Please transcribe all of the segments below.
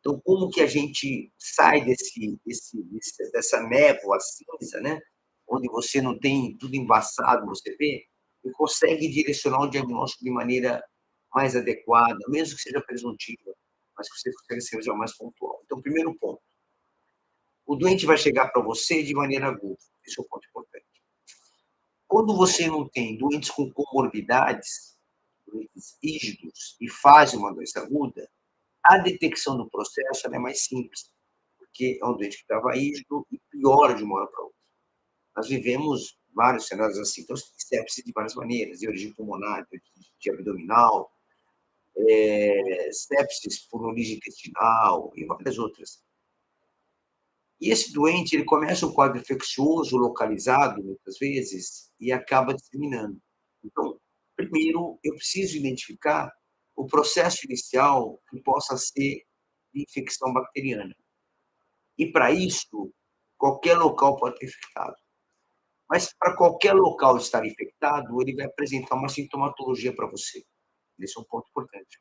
Então, como que a gente sai dessa névoa cinza, né? Onde você não tem tudo embaçado, você vê, e consegue direcionar o diagnóstico de maneira mais adequada, mesmo que seja presuntiva, mas que você consegue ser mais pontual. Então, primeiro ponto, o doente vai chegar para você de maneira aguda. Esse é o ponto importante. Quando você não tem doentes com comorbidades, doentes rígidos, e faz uma doença aguda, a detecção do processo é mais simples, porque é um doente que estava rígido e piora de uma hora para outra. Nós vivemos vários cenários assim. Então, você tem sepsis de várias maneiras, de origem pulmonar, de abdominal, sepsis por origem intestinal e várias outras. E esse doente, ele começa um quadro infeccioso localizado, muitas vezes, e acaba disseminando. Então, primeiro, eu preciso identificar o processo inicial que possa ser de infecção bacteriana. E, para isso, qualquer local pode ter infectado. Mas, para qualquer local estar infectado, ele vai apresentar uma sintomatologia para você. Esse é um ponto importante.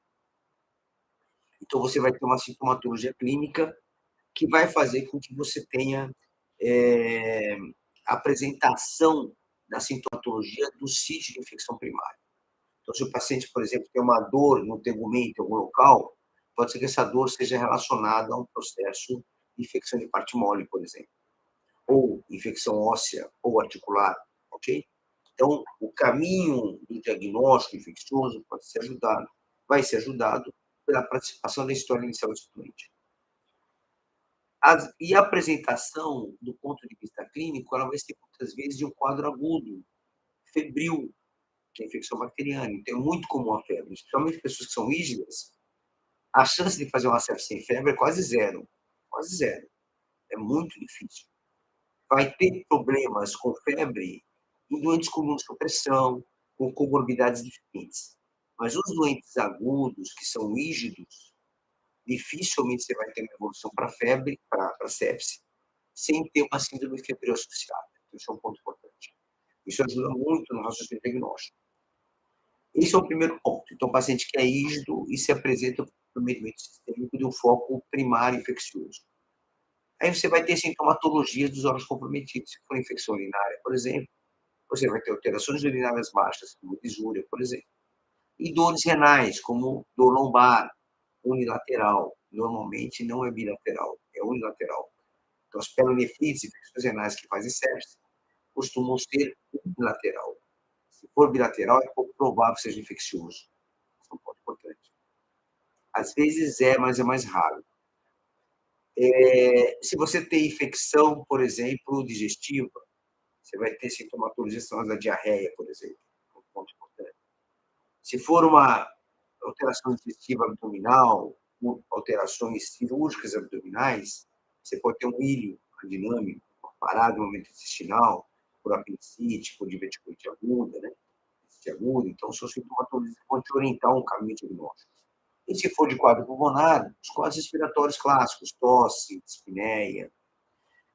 Então, você vai ter uma sintomatologia clínica que vai fazer com que você tenha a apresentação da sintomatologia do sítio de infecção primária. Então, se o paciente, por exemplo, tem uma dor no tegumento, em algum local, pode ser que essa dor seja relacionada a um processo de infecção de parte mole, por exemplo, ou infecção óssea ou articular, ok? Então, o caminho do diagnóstico infeccioso pode ser ajudado, vai ser ajudado pela participação da história inicial do doente. E a apresentação, do ponto de vista clínico, ela vai ser muitas vezes de um quadro agudo, febril, que é a infecção bacteriana. Então, é muito comum a febre, especialmente pessoas que são rígidas, a chance de fazer uma sepse sem febre é quase zero. Quase zero. É muito difícil. Vai ter problemas com febre em doentes com imunossupressão, com comorbidades diferentes. Mas os doentes agudos, que são rígidos, dificilmente você vai ter uma evolução para febre, para sepse, sem ter uma síndrome febril associada. Isso é um ponto importante. Isso ajuda muito no raciocínio diagnóstico. Esse é o primeiro ponto. Então, o paciente que é rígido e se apresenta por meio sistêmico de um foco primário infeccioso. Aí você vai ter sintomatologias dos órgãos comprometidos. Se for infecção urinária, por exemplo, você vai ter alterações urinárias baixas, como disúria, por exemplo. E dores renais, como dor lombar, unilateral. Normalmente não é bilateral, é unilateral. Então, as pielonefrites, infecções renais que fazem sepse, costumam ser unilateral. Se for bilateral, é pouco provável que seja infeccioso. Isso é um ponto importante. Às vezes é, mas é mais raro. Se você tem infecção, por exemplo, digestiva, você vai ter sintomatologias da diarreia, por exemplo. É um ponto importante. Se for uma alteração digestiva abdominal, alterações cirúrgicas abdominais, você pode ter um ilho dinâmico, parado no momento intestinal, por apendicite, por diverticulite aguda, né? Aguda. Então, são sintomatologias que vão te orientar um caminho diagnóstico. E se for de quadro pulmonar, os quadros respiratórios clássicos, tosse, dispneia.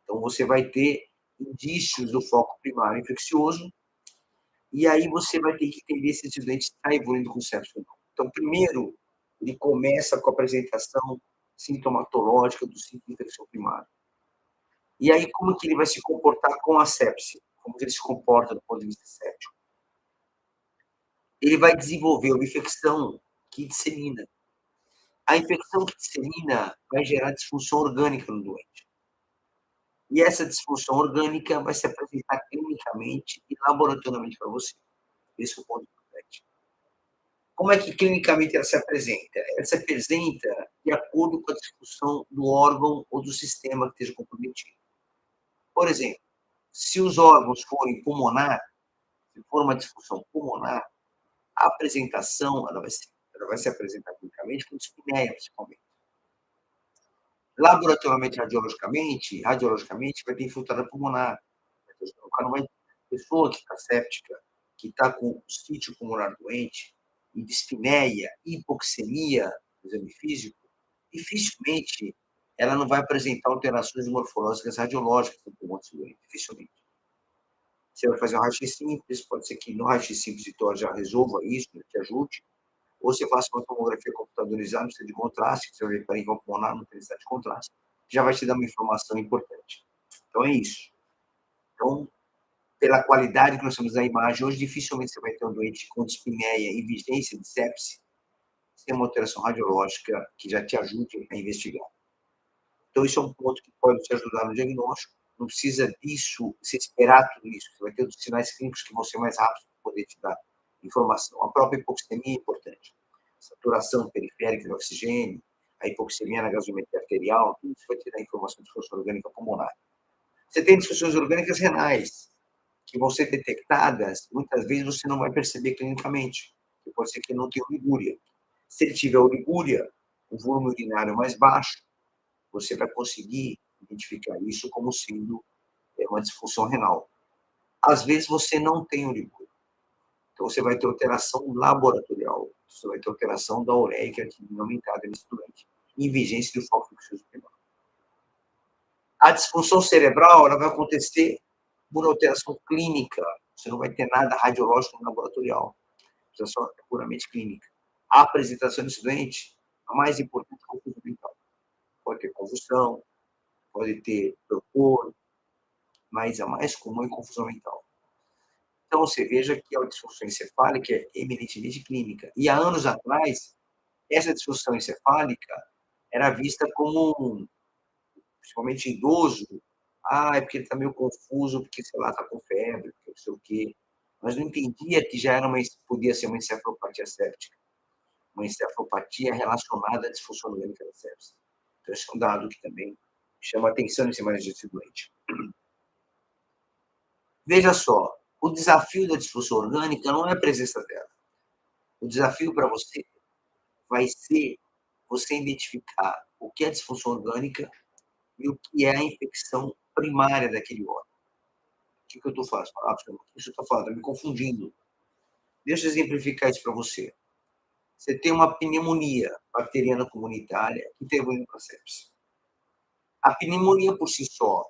Então, você vai ter indícios do foco primário infeccioso, e aí você vai ter que entender se esse doente está evoluindo com sepsis ou não. Então, primeiro, ele começa com a apresentação sintomatológica do ciclo de infecção primária. E aí, como que ele vai se comportar com a sepse? Como que ele se comporta do ponto de vista séptico? Ele vai desenvolver uma infecção que dissemina. A infecção que dissemina vai gerar disfunção orgânica no doente. E essa disfunção orgânica vai se apresentar clinicamente e laboratorialmente para você. Esse é o ponto importante. Como é que clinicamente ela se apresenta? Ela se apresenta de acordo com a disfunção do órgão ou do sistema que esteja comprometido. Por exemplo, se os órgãos forem pulmonar, se for uma disfunção pulmonar, a apresentação ela vai se apresentar clinicamente com dispneia, principalmente. Laboratorialmente, radiologicamente, vai ter infiltrada pulmonar. A pessoa que está séptica, que está com o sítio pulmonar doente, e dispneia, hipoxemia no exame físico, dificilmente ela não vai apresentar alterações morfológicas radiológicas no pulmão desse doente, dificilmente. Você vai fazer um raio-x simples, pode ser que no raio-x simples de tórax já resolva isso, te ajude, ou você faz uma tomografia computadorizada, não precisa de contraste, você vai ver parênquima pulmonar, não tem necessidade de contraste, já vai te dar uma informação importante. Então é isso. Então, pela qualidade que nós temos da imagem, hoje dificilmente você vai ter um doente com dispneia e vigência de sepse sem uma alteração radiológica que já te ajude a investigar. Então, isso é um ponto que pode te ajudar no diagnóstico. Não precisa disso, você esperar tudo isso. Você vai ter outros sinais clínicos que vão ser mais rápidos para poder te dar informação. A própria hipoxemia é importante. Saturação periférica de oxigênio, a hipoxemia na gasometria arterial, tudo isso vai te dar informação de disfunção orgânica pulmonar. Você tem disfunções orgânicas renais, que vão ser detectadas, muitas vezes você não vai perceber clinicamente. Pode ser que não tenha urigúria. Se ele tiver urigúria, o volume urinário mais baixo, você vai conseguir identificar isso como sendo uma disfunção renal. Às vezes você não tem urigúria. Então você vai ter alteração laboratorial, você vai ter alteração da ureia aumentada nesse doente, em vigência do foco infeccioso primário. A disfunção cerebral ela vai acontecer por alteração clínica, você não vai ter nada radiológico no laboratorial, a alteração é puramente clínica. A apresentação desse doente, a mais importante é a confusão mental. Pode ter convulsão, pode ter torpor, mas a mais comum é confusão mental. Então, você veja que a disfunção encefálica é eminentemente clínica. E há anos atrás, essa disfunção encefálica era vista como, principalmente idoso, é porque ele está meio confuso, porque, sei lá, está com febre, porque não sei o quê. Mas não entendia que já era podia ser uma encefalopatia séptica, uma encefalopatia relacionada à disfunção orgânica da sepse. Então, esse é um dado que também chama atenção nesse manejo desse doente. Veja só, o desafio da disfunção orgânica não é a presença dela. O desafio para você vai ser você identificar o que é disfunção orgânica e o que é a infecção primária daquele órgão. O que eu estou falando? O que você está falando? Está me confundindo. Deixa eu exemplificar isso para você. Você tem uma pneumonia bacteriana comunitária que está evoluindo para sepse. A pneumonia por si só,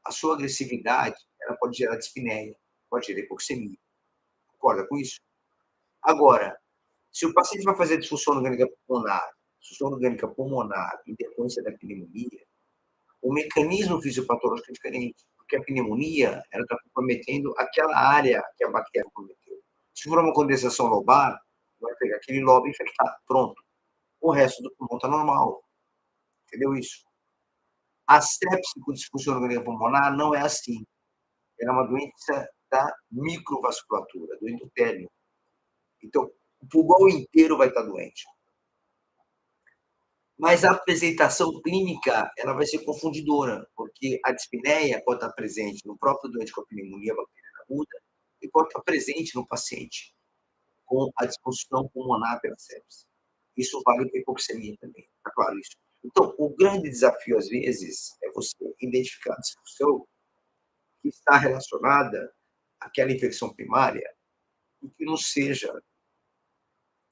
a sua agressividade, ela pode gerar dispneia, pode gerar hipoxemia. Concorda com isso? Agora, se o paciente vai fazer disfunção orgânica pulmonar em decorrência da pneumonia, o mecanismo fisiopatológico é diferente, porque a pneumonia ela está comprometendo aquela área que a bactéria comprometeu. Se for uma condensação lobar, vai pegar aquele lobo e infectar. Pronto. O resto do pulmão está normal. Entendeu isso? A sepse com disfunção orgânica pulmonar não é assim. Ela é uma doença da microvasculatura, do endotélio. Então, o pulmão inteiro vai estar doente. Mas a apresentação clínica ela vai ser confundidora, porque a dispneia pode estar presente no próprio doente com a pneumonia bacteriana aguda e pode estar presente no paciente com a disfunção pulmonar pela sepse. Isso vale para a hipoxemia também, está claro isso. Então, o grande desafio, às vezes, é você identificar a disfunção que está relacionada àquela infecção primária e que não seja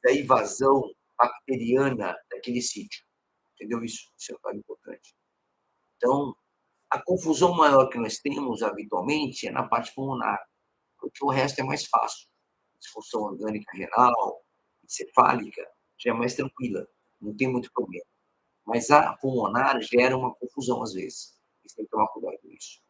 da invasão bacteriana daquele sítio. Entendeu isso? Isso é importante. Então, a confusão maior que nós temos habitualmente é na parte pulmonar, porque o resto é mais fácil. Disfunção orgânica renal, encefálica, já é mais tranquila, não tem muito problema. Mas a pulmonar gera uma confusão às vezes. Você tem que tomar cuidado com isso.